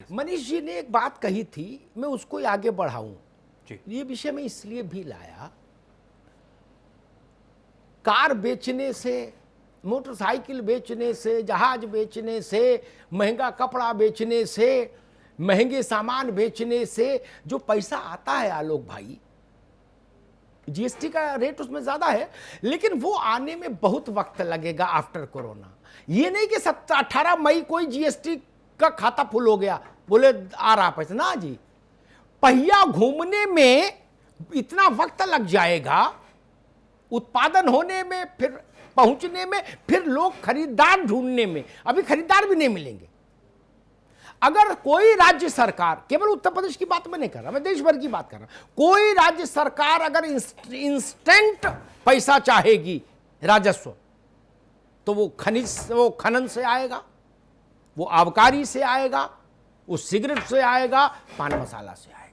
मनीष जी ने एक बात कही थी, मैं उसको आगे बढ़ाऊं। जी। ये विषय मैं इसलिए भी लाया, कार बेचने से, मोटरसाइकिल बेचने से, जहाज बेचने से, महंगा कपड़ा बेचने से, महंगे सामान बेचने से जो पैसा आता है आलोक भाई, जीएसटी का रेट उसमें ज्यादा है, लेकिन वो आने में बहुत वक्त लगेगा आफ्टर कोरोना। ये नहीं कि 18 मई कोई जीएसटी का खाता फुल हो गया, बोले आ रहा पैसा ना जी। पहिया घूमने में इतना वक्त लग जाएगा, उत्पादन होने में, फिर पहुंचने में, फिर लोग खरीदार ढूंढने में। अभी खरीदार भी नहीं मिलेंगे। अगर कोई राज्य सरकार, केवल उत्तर प्रदेश की बात मैं नहीं कर रहा, मैं देश भर की बात कर रहा हूं, कोई राज्य सरकार अगर इंस्टेंट पैसा चाहेगी राजस्व, तो वो खनन से आएगा, वो आबकारी से आएगा, वो सिगरेट से आएगा, पान मसाला से आएगा।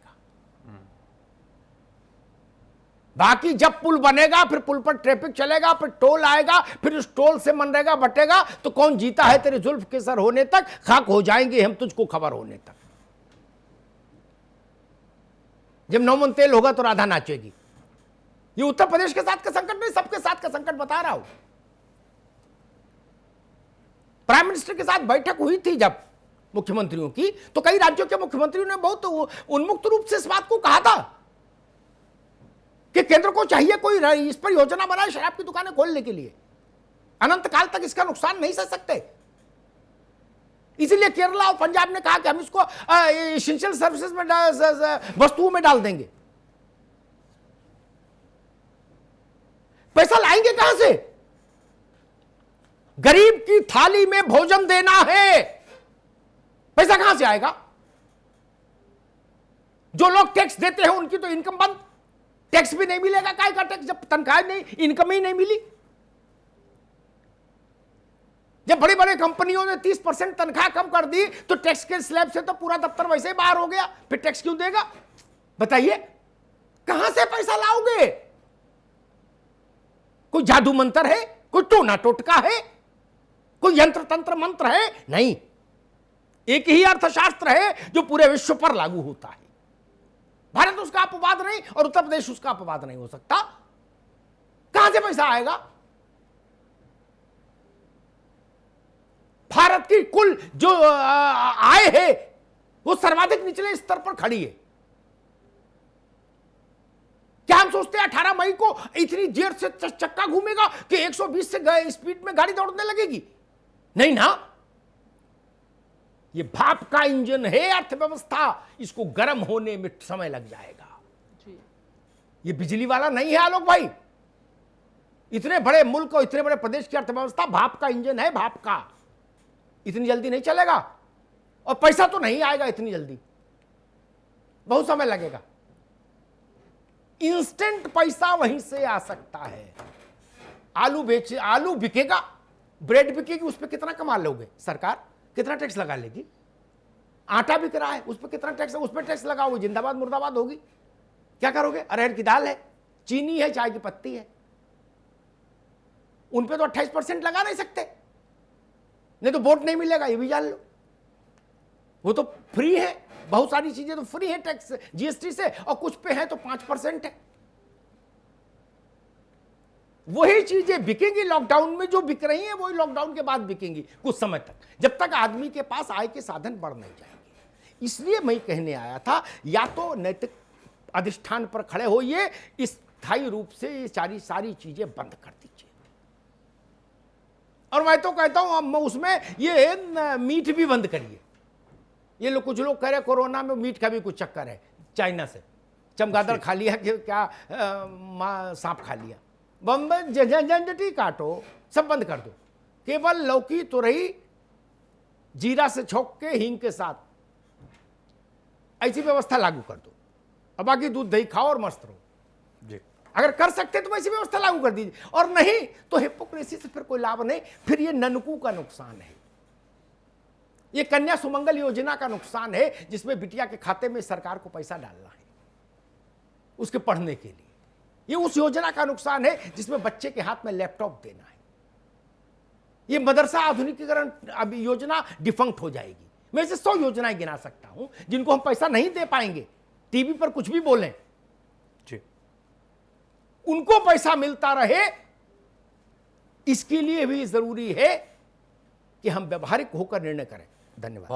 बाकी जब पुल बनेगा, फिर पुल पर ट्रैफिक चलेगा, फिर टोल आएगा, फिर उस टोल से मनरेगा बटेगा, तो कौन जीता है तेरे जुल्फ के सर होने तक, खाक हो जाएंगे हम तुझको खबर होने तक। जब नौमन तेल होगा तो राधा नाचेगी। ये उत्तर प्रदेश के साथ का संकट नहीं, सबके साथ का संकट बता रहा हूं। प्राइम मिनिस्टर के साथ बैठक हुई थी जब मुख्यमंत्रियों की, तो कई राज्यों के मुख्यमंत्रियों ने बहुत उन्मुक्त रूप से इस बात को कहा था कि केंद्र को चाहिए कोई इस पर योजना बनाए शराब की दुकानें खोलने के लिए। अनंत काल तक इसका नुकसान नहीं सह सकते, इसीलिए केरला और पंजाब ने कहा कि हम इसको एसेंशियल सर्विसेज में, वस्तुओं में डाल देंगे। पैसा लाएंगे कहां से? गरीब की थाली में भोजन देना है, पैसा कहां से आएगा? जो लोग टैक्स देते हैं उनकी तो इनकम बंद, टैक्स भी नहीं मिलेगा। काय का टैक्स जब तनख्वाह नहीं, इनकम ही नहीं मिली। जब बड़ी बड़ी कंपनियों ने 30% तनख्वाह कम कर दी, तो टैक्स के स्लैब से तो पूरा दफ्तर वैसे ही बाहर हो गया, फिर टैक्स क्यों देगा? बताइए कहां से पैसा लाओगे? कोई जादू मंत्र है? कोई टोना टोटका है? कोई यंत्र तंत्र मंत्र है? नहीं, एक ही अर्थशास्त्र है जो पूरे विश्व पर लागू होता है। भारत उसका अपवाद नहीं और उत्तर प्रदेश उसका अपवाद नहीं हो सकता। कहां से पैसा आएगा? भारत की कुल जो आय है वो सर्वाधिक निचले स्तर पर खड़ी है। क्या हम सोचते हैं 18 मई को इतनी देर से चक्का घूमेगा कि 120 से स्पीड में गाड़ी दौड़ने लगेगी? नहीं ना, ये भाप का इंजन है अर्थव्यवस्था, इसको गर्म होने में समय लग जाएगा जी। ये बिजली वाला नहीं है आलोक भाई। इतने बड़े मुल्क और इतने बड़े प्रदेश की अर्थव्यवस्था भाप का इंजन है, भाप का। इतनी जल्दी नहीं चलेगा और पैसा तो नहीं आएगा इतनी जल्दी, बहुत समय लगेगा। इंस्टेंट पैसा वहीं से आ सकता है। आलू बिकेगा, ब्रेड बिकेगी, उस पर कितना कमा लोगे? सरकार कितना टैक्स लगा लेगी? आटा बिक रहा है, उस पर कितना टैक्स, उस पर टैक्स लगाओगे, जिंदाबाद मुर्दाबाद होगी। क्या करोगे? अरहर की दाल है, चीनी है, चाय की पत्ती है, उन पे तो 28% लगा नहीं सकते, नहीं तो वोट नहीं मिलेगा, ये भी जान लो। वो तो फ्री है, बहुत सारी चीजें तो फ्री है टैक्स जीएसटी से, और कुछ पे है तो 5% है। वही चीजें बिकेंगी लॉकडाउन में, जो बिक रही हैं वही लॉकडाउन के बाद बिकेंगी कुछ समय तक, जब तक आदमी के पास आय के साधन बढ़ नहीं जाएंगे। इसलिए मैं कहने आया था, या तो नैतिक अधिष्ठान पर खड़े होइए, स्थायी रूप से ये सारी चीजें बंद कर दीजिए। और मैं तो कहता हूं उसमें ये मीट भी बंद करिए। ये लोग, कुछ लोग कह रहे कोरोना में मीट का भी कुछ चक्कर है, चाइना से चमगादड़ खा लिया कि क्या सांप खा लिया, झंझटी काटो, सब बंद कर दो। केवल लौकी, तुरई, जीरा से छोंक के हींग के साथ ऐसी व्यवस्था लागू कर दो, और बाकी दूध दही खाओ और मस्त रहो जी। अगर कर सकते तो वैसी व्यवस्था लागू कर दीजिए, और नहीं तो हिपोक्रेसी से फिर कोई लाभ नहीं। फिर ये ननकू का नुकसान है, ये कन्या सुमंगल योजना का नुकसान है, जिसमें बिटिया के खाते में सरकार को पैसा डालना है उसके पढ़ने के लिए। ये उस योजना का नुकसान है जिसमें बच्चे के हाथ में लैपटॉप देना है। ये मदरसा आधुनिकीकरण अब योजना डिफंक्ट हो जाएगी। मैं ऐसे 100 योजनाएं गिना सकता हूं जिनको हम पैसा नहीं दे पाएंगे, टीवी पर कुछ भी बोलें जी, उनको पैसा मिलता रहे। इसके लिए भी जरूरी है कि हम व्यवहारिक होकर निर्णय करें। धन्यवाद।